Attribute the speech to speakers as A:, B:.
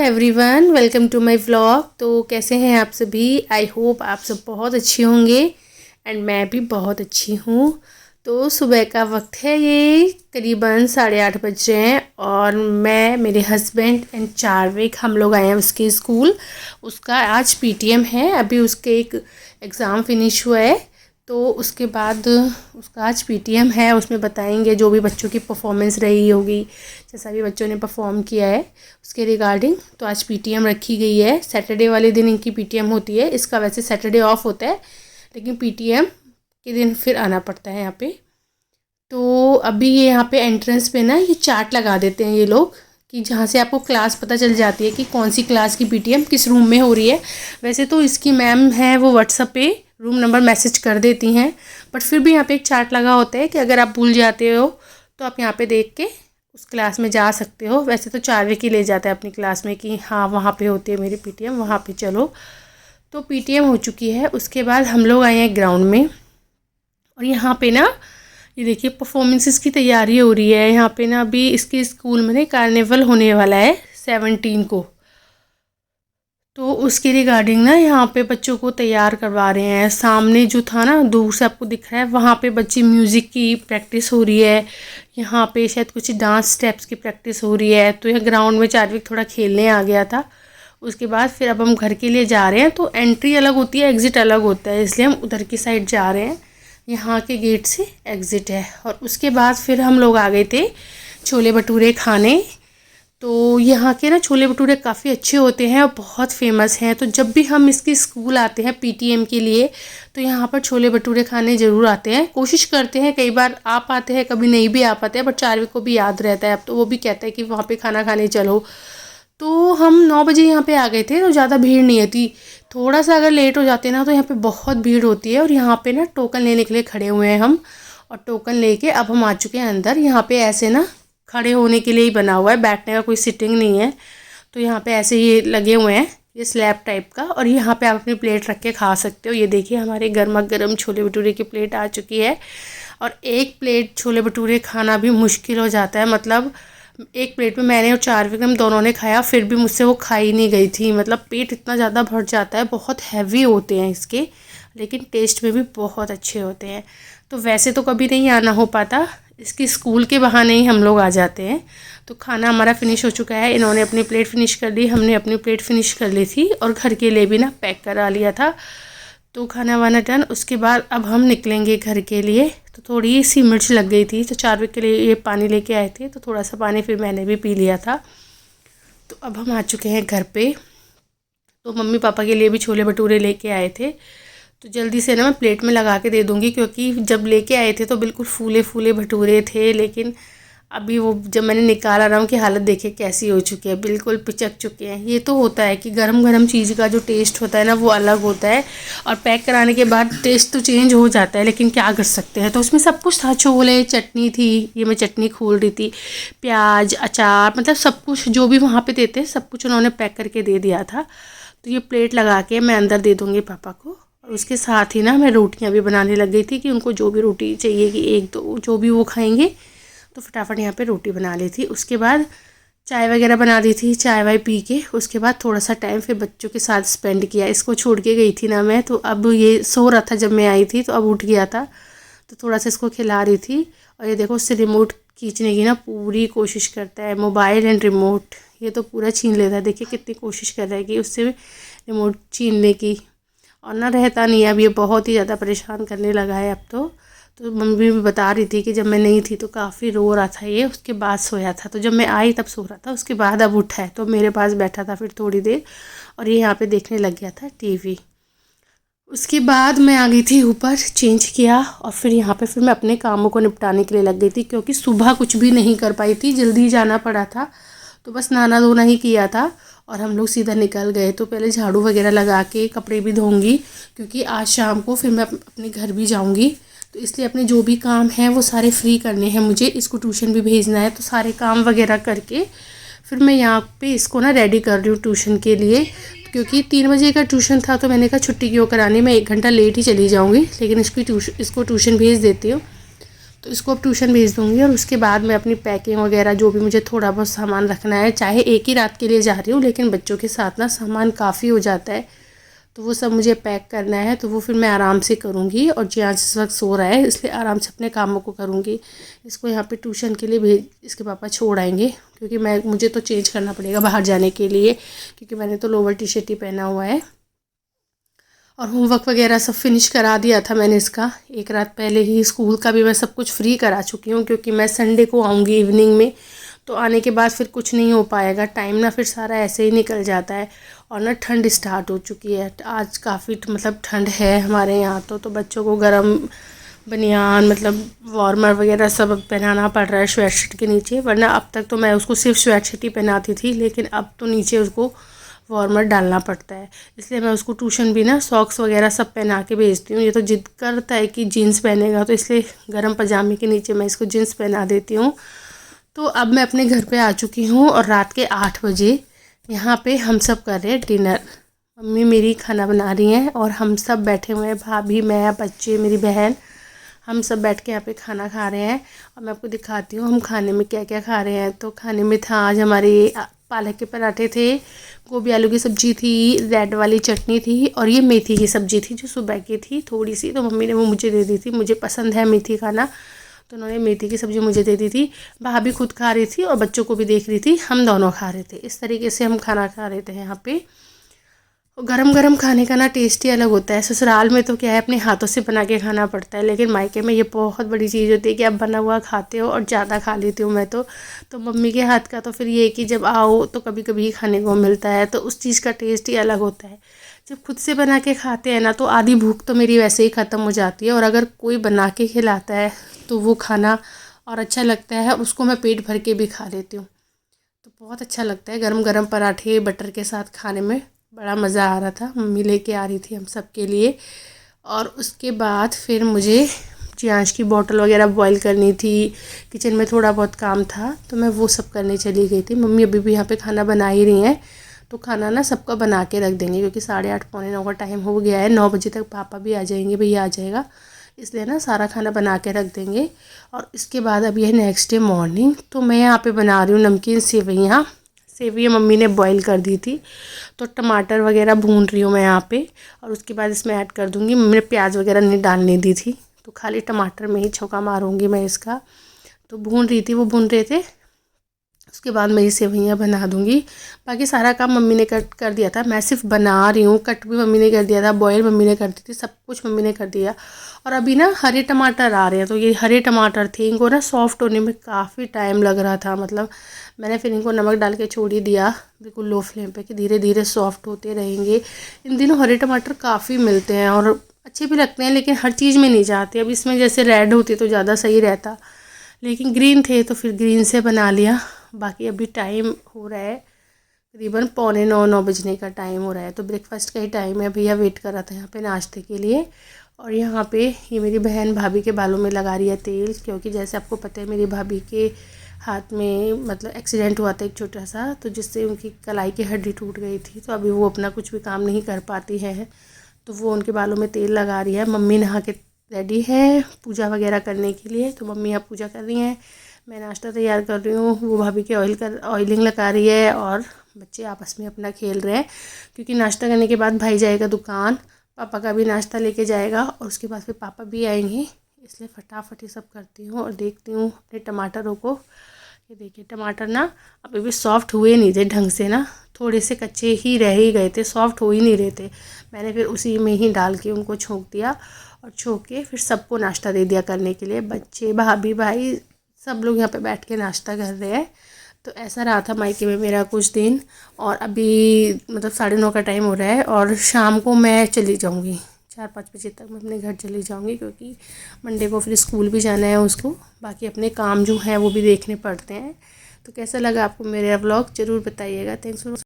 A: Everyone, welcome to my vlog. तो कैसे हैं आप सभी? आई होप आप सब बहुत अच्छे होंगे एंड मैं भी बहुत अच्छी हूँ। तो सुबह का वक्त है, ये करीबन 8:30 बज रहे हैं और मैं, मेरे हस्बैंड एंड चार्विक हम लोग आए हैं उसके स्कूल। उसका आज पीटीएम है, अभी उसके एक एग्ज़ाम फिनिश हुआ है तो उसके बाद उसका आज पीटीएम है। उसमें बताएंगे जो भी बच्चों की परफॉर्मेंस रही होगी, जैसा भी बच्चों ने परफॉर्म किया है उसके रिगार्डिंग। तो आज पीटीएम रखी गई है। सैटरडे वाले दिन इनकी पीटीएम होती है। इसका वैसे सैटरडे ऑफ होता है लेकिन पीटीएम के दिन फिर आना पड़ता है यहाँ पे। तो अभी ये यहाँ पे एंट्रेंस पे ना ये चार्ट लगा देते हैं ये लोग कि जहाँ से आपको क्लास पता चल जाती है कि कौन सी क्लास की पीटीएम किस रूम में हो रही है। वैसे तो इसकी मैम है वो व्हाट्सएप पे रूम नंबर मैसेज कर देती हैं, बट फिर भी यहाँ पे एक चार्ट लगा होता है कि अगर आप भूल जाते हो तो आप यहाँ पे देख के उस क्लास में जा सकते हो। वैसे तो चार्विक ही ले जाता है अपनी क्लास में कि हाँ वहाँ पे होती है मेरी पीटीएम, वहाँ पे चलो। तो पीटीएम हो चुकी है। उसके बाद हम लोग आए हैं ग्राउंड में और यहाँ पे ना ये देखिए परफॉर्मेंसेस की तैयारी हो रही है। यहाँ पे ना अभी इसके स्कूल में ना कार्निवल होने वाला है 17 को, तो उसके रिगार्डिंग ना यहाँ पे बच्चों को तैयार करवा रहे हैं। सामने जो था ना दूर से आपको दिख रहा है, वहाँ पे बच्चे म्यूज़िक की प्रैक्टिस हो रही है। यहाँ पे शायद कुछ डांस स्टेप्स की प्रैक्टिस हो रही है। तो यह ग्राउंड में चार्विक थोड़ा खेलने आ गया था। उसके बाद फिर अब हम घर के लिए जा रहे हैं। तो एंट्री अलग होती है, एग्ज़िट अलग होता है, इसलिए हम उधर की साइड जा रहे हैं। यहाँ के गेट से एग्ज़िट है। और उसके बाद फिर हम लोग आ गए थे छोले भटूरे खाने। तो यहाँ के ना छोले भटूरे काफ़ी अच्छे होते हैं और बहुत फेमस हैं। तो जब भी हम इसके स्कूल आते हैं पीटीएम के लिए तो यहाँ पर छोले भटूरे खाने ज़रूर आते हैं। कोशिश करते हैं, कई बार आ पाते हैं, कभी नहीं भी आ पाते हैं, बट चार्विक को भी याद रहता है। अब तो वो भी कहता है कि वहाँ पे खाना खाने चलो। तो हम 9 बजे यहाँ पे आ गए थे तो ज़्यादा भीड़ नहीं होती। थोड़ा सा अगर लेट हो जाते हैं ना तो यहाँ पे बहुत भीड़ होती है। और यहाँ पे ना टोकन लेने के लिए खड़े हुए हैं हम, और टोकन लेके अब हम आ चुके हैं अंदर। यहाँ पे ऐसे ना खड़े होने के लिए ही बना हुआ है, बैठने का कोई सिटिंग नहीं है। तो यहाँ पे ऐसे ये लगे हुए हैं, ये स्लैब टाइप का, और यहाँ पे आप अपनी प्लेट रख के खा सकते हो। ये देखिए हमारे गर्मा गर्म छोले भटूरे की प्लेट आ चुकी है। और एक प्लेट छोले भटूरे खाना भी मुश्किल हो जाता है। मतलब एक प्लेट में मैंने और चार्विक हम दोनों ने खाया, फिर भी मुझसे वो खाई नहीं गई थी। मतलब पेट इतना ज़्यादा भर जाता है। बहुत हैवी होते हैं इसके, लेकिन टेस्ट में भी बहुत अच्छे होते हैं। तो वैसे तो कभी नहीं आना हो पाता, इसकी स्कूल के बहाने ही हम लोग आ जाते हैं। तो खाना हमारा फ़िनिश हो चुका है। इन्होंने अपनी प्लेट फ़िनिश कर ली, हमने अपनी प्लेट फ़िनिश कर ली थी और घर के लिए भी ना पैक करा लिया था। तो खाना वाना डन। उसके बाद अब हम निकलेंगे घर के लिए। तो थोड़ी सी मिर्च लग गई थी तो चार्विक के लिए ये पानी लेके आए थे, तो थोड़ा सा पानी फिर मैंने भी पी लिया था। तो अब हम आ चुके हैं घर पे। तो मम्मी पापा के लिए भी छोले भटूरे लेके आए थे, तो जल्दी से ना मैं प्लेट में लगा के दे दूँगी, क्योंकि जब लेके आए थे तो बिल्कुल फूले फूले भटूरे थे। लेकिन अभी वो जब मैंने निकाला ना उनकी हालत देखिए कैसी हो चुकी है, बिल्कुल पिचक चुके हैं। ये तो होता है कि गरम गरम चीज़ का जो टेस्ट होता है ना वो अलग होता है, और पैक कराने के बाद टेस्ट तो चेंज हो जाता है, लेकिन क्या कर सकते हैं। तो उसमें सब कुछ था, छोले, चटनी थी, ये मैं चटनी खोल रही थी, प्याज, अचार, मतलब सब कुछ जो भी वहाँ पे देते हैं सब कुछ उन्होंने पैक करके दे दिया था। तो ये प्लेट लगा के मैं अंदर दे दूँगी पापा को। और उसके साथ ही ना मैं रोटियाँ भी बनाने लग गई थी कि उनको जो भी रोटी चाहिए कि एक दो जो भी वो खाएंगे, तो फटाफट यहाँ पे रोटी बना ली थी। उसके बाद चाय वगैरह बना दी थी, चाय वाय पी के उसके बाद थोड़ा सा टाइम फिर बच्चों के साथ स्पेंड किया। इसको छोड़ के गई थी ना मैं, तो अब ये सो रहा था जब मैं आई थी, तो अब उठ गया था तो थोड़ा सा इसको खिला रही थी। और ये देखो उससे रिमोट खींचने की ना पूरी कोशिश करता है, मोबाइल एंड रिमोट ये तो पूरा छीन लेता है। देखिए कितनी कोशिश कर रहा है कि उससे रिमोट छीनने की, और ना रहता नहीं है। अब ये बहुत ही ज़्यादा परेशान करने लगा है अब तो मम्मी भी बता रही थी कि जब मैं नहीं थी तो काफ़ी रो रहा था ये, उसके बाद सोया था। तो जब मैं आई तब सो रहा था, उसके बाद अब उठा है तो मेरे पास बैठा था फिर थोड़ी देर, और ये यहाँ पे देखने लग गया था टीवी। उसके बाद मैं आ गई थी ऊपर, चेंज किया और फिर यहाँ पे फिर मैं अपने कामों को निपटाने के लिए लग गई थी, क्योंकि सुबह कुछ भी नहीं कर पाई थी, जल्दी जाना पड़ा था। तो बस नहाना धोना ही किया था और हम लोग सीधा निकल गए। तो पहले झाड़ू वगैरह लगा के कपड़े भी धोऊंगी, क्योंकि आज शाम को फिर मैं अपने घर भी जाऊंगी। तो इसलिए अपने जो भी काम हैं वो सारे फ्री करने हैं मुझे। इसको ट्यूशन भी भेजना है, तो सारे काम वगैरह करके फिर मैं यहाँ पे इसको ना रेडी कर रही हूँ ट्यूशन के लिए। क्योंकि 3 बजे का ट्यूशन था तो मैंने कहा छुट्टी क्यों करानी, मैं 1 घंटा लेट ही चली जाऊँगी, लेकिन इसको ट्यूशन भेज देती हूँ। तो इसको अब ट्यूशन भेज दूँगी और उसके बाद मैं अपनी पैकिंग वगैरह जो भी मुझे थोड़ा बहुत सामान रखना है, चाहे एक ही रात के लिए जा रही हूँ लेकिन बच्चों के साथ ना सामान काफ़ी हो जाता है, तो वो सब मुझे पैक करना है। तो वो फिर मैं आराम से करूँगी और जियान इस वक्त सो रहा है इसलिए आराम से अपने कामों को करूँगी। इसको यहाँ पे ट्यूशन के लिए भेज इसके पापा छोड़ आएंगे, क्योंकि मुझे तो चेंज करना पड़ेगा बाहर जाने के लिए, क्योंकि मैंने तो लोअर टी शर्ट ही पहना हुआ है। और होमवर्क वगैरह सब फिनिश करा दिया था मैंने इसका एक रात पहले ही। स्कूल का भी मैं सब कुछ फ्री करा चुकी हूँ, क्योंकि मैं संडे को आऊँगी इवनिंग में, तो आने के बाद फिर कुछ नहीं हो पाएगा, टाइम ना फिर सारा ऐसे ही निकल जाता है। और ना ठंड स्टार्ट हो चुकी है, आज काफ़ी मतलब ठंड है हमारे यहाँ तो बच्चों को गर्म बनियान मतलब वार्मर वगैरह सब पहनाना पड़ रहा है स्वेटशर्ट के नीचे, वरना अब तक तो मैं उसको सिर्फ स्वेटशर्ट ही पहनाती थी, लेकिन अब तो नीचे उसको वार्मर डालना पड़ता है। इसलिए मैं उसको ट्यूशन भी ना सॉक्स वगैरह सब पहना के भेजती हूँ। ये तो जिद करता है कि जीन्स पहनेगा, तो इसलिए गर्म पजामे के नीचे मैं इसको जीन्स पहना देती हूँ। तो अब मैं अपने घर पे आ चुकी हूँ और रात के 8 बजे यहाँ पे हम सब कर रहे हैं डिनर। मम्मी मेरी खाना बना रही हैं और हम सब बैठे हुए हैं, भाभी, मैं, बच्चे, मेरी बहन, हम सब बैठ के यहाँ पे खाना खा रहे हैं। और मैं आपको दिखाती हूँ हम खाने में क्या क्या खा रहे हैं। तो खाने में था आज हमारे पालक के पराठे थे, गोभी आलू की सब्ज़ी थी, रेड वाली चटनी थी, और ये मेथी की सब्ज़ी थी जो सुबह की थी थोड़ी सी, तो मम्मी ने वो मुझे दे दी थी। मुझे पसंद है मेथी खाना, तो उन्होंने मेथी की सब्ज़ी मुझे दे दी थी। भाभी खुद खा रही थी और बच्चों को भी देख रही थी, हम दोनों खा रहे थे। इस तरीके से हम खाना खा रहे थे यहाँ पे। गरम गरम खाने का ना टेस्ट ही अलग होता है। ससुराल में तो क्या है अपने हाथों से बना के खाना पड़ता है, लेकिन मायके में ये बहुत बड़ी चीज़ होती है कि आप बना हुआ खाते हो और ज़्यादा खा लेती हूँ मैं तो मम्मी के हाथ का तो फिर ये है कि जब आओ तो कभी कभी खाने को मिलता है, तो उस चीज़ का टेस्ट ही अलग होता है। जब खुद से बना के खाते हैं ना तो आधी भूख तो मेरी वैसे ही ख़त्म हो जाती है, और अगर कोई बना के खिलाता है तो वो खाना और अच्छा लगता है, उसको मैं पेट भर के भी खा लेती हूँ। तो बहुत अच्छा लगता है गरम गरम पराठे बटर के साथ खाने में, बड़ा मज़ा आ रहा था। मम्मी लेके आ रही थी हम सब के लिए। और उसके बाद फिर मुझे चियांश की बोतल वगैरह बॉईल करनी थी, किचन में थोड़ा बहुत काम था तो मैं वो सब करने चली गई थी। मम्मी अभी भी यहाँ पे खाना बना ही रही हैं, तो खाना ना सबका बना के रख देंगे, क्योंकि 8:30 पौने 9 का टाइम हो गया है। 9 बजे तक पापा भी आ जाएंगे, भैया आ जाएगा, इसलिए ना सारा खाना बना के रख देंगे। और इसके बाद अब यह नेक्स्ट डे मॉर्निंग, तो मैं यहाँ पे बना रही हूँ नमकीन सेवइयाँ। सेवइयाँ मम्मी ने बॉईल कर दी थी, तो टमाटर वगैरह भून रही हूँ मैं यहाँ पे, और उसके बाद इसमें ऐड कर दूँगी। मम्मी ने प्याज वगैरह नहीं डालने दी थी, तो खाली टमाटर में ही छौंका मारूँगी मैं इसका। तो भून रही थी, वो भून रहे थे, उसके बाद मैं ये सेवइयाँ बना दूँगी। बाकी सारा काम मम्मी ने कट कर दिया था, मैं सिर्फ बना रही हूँ। कट भी मम्मी ने कर दिया था, बॉयल मम्मी ने कर दी थी, सब कुछ मम्मी ने कर दिया। और अभी ना हरे टमाटर आ रहे हैं, तो ये हरे टमाटर थे, इनको ना सॉफ्ट होने में काफ़ी टाइम लग रहा था। मतलब मैंने फिर इनको नमक डाल के छोड़ ही दिया बिल्कुल लो फ्लेम पे, कि धीरे धीरे सॉफ्ट होते रहेंगे। इन दिनों हरे टमाटर काफ़ी मिलते हैं और अच्छे भी लगते हैं, लेकिन हर चीज़ में नहीं जाते। अब इसमें जैसे रेड होती तो ज़्यादा सही रहता, लेकिन ग्रीन थे तो फिर ग्रीन से बना लिया। बाकी अभी टाइम हो रहा है करीबन पौने 9 बजने का टाइम हो रहा है, तो ब्रेकफास्ट का ही टाइम है। भैया वेट कर रहा था यहाँ पे नाश्ते के लिए। और यहाँ पे ये मेरी बहन भाभी के बालों में लगा रही है तेल, क्योंकि जैसे आपको पता है मेरी भाभी के हाथ में मतलब एक्सीडेंट हुआ था एक छोटा सा, तो जिससे उनकी कलाई की हड्डी टूट गई थी, तो अभी वो अपना कुछ भी काम नहीं कर पाती है, तो वो उनके बालों में तेल लगा रही है। मम्मी नहा के रेडी है पूजा वगैरह करने के लिए, तो मम्मी यहाँ पूजा कर रही हैं, मैं नाश्ता तैयार कर रही हूँ, वो भाभी के ऑयलिंग लगा रही है, और बच्चे आपस में अपना खेल रहे हैं। क्योंकि नाश्ता करने के बाद भाई जाएगा दुकान, पापा का भी नाश्ता लेके जाएगा, और उसके बाद फिर पापा भी आएंगे, इसलिए फटाफट ये सब करती हूँ। और देखती हूँ अपने टमाटरों को। ये देखिए टमाटर ना अभी भी सॉफ्ट हुए नहीं थे ढंग से, ना थोड़े से कच्चे ही रह ही गए थे, सॉफ्ट हो ही नहीं रहे थे। मैंने फिर उसी में ही डाल के उनको छोंक दिया, और छोंक के फिर सबको नाश्ता दे दिया करने के लिए। बच्चे, भाभी, भाई सब लोग यहाँ पे बैठ के नाश्ता कर रहे हैं। तो ऐसा रहा था मायके में मेरा कुछ दिन। और अभी मतलब 9:30 का टाइम हो रहा है, और शाम को मैं चली जाऊँगी 4-5 बजे तक मैं अपने घर चली जाऊँगी, क्योंकि मंडे को फिर स्कूल भी जाना है उसको। बाकी अपने काम जो हैं वो भी देखने पड़ते हैं। तो कैसा लगा आपको मेरा व्लॉग ज़रूर बताइएगा। Thanks for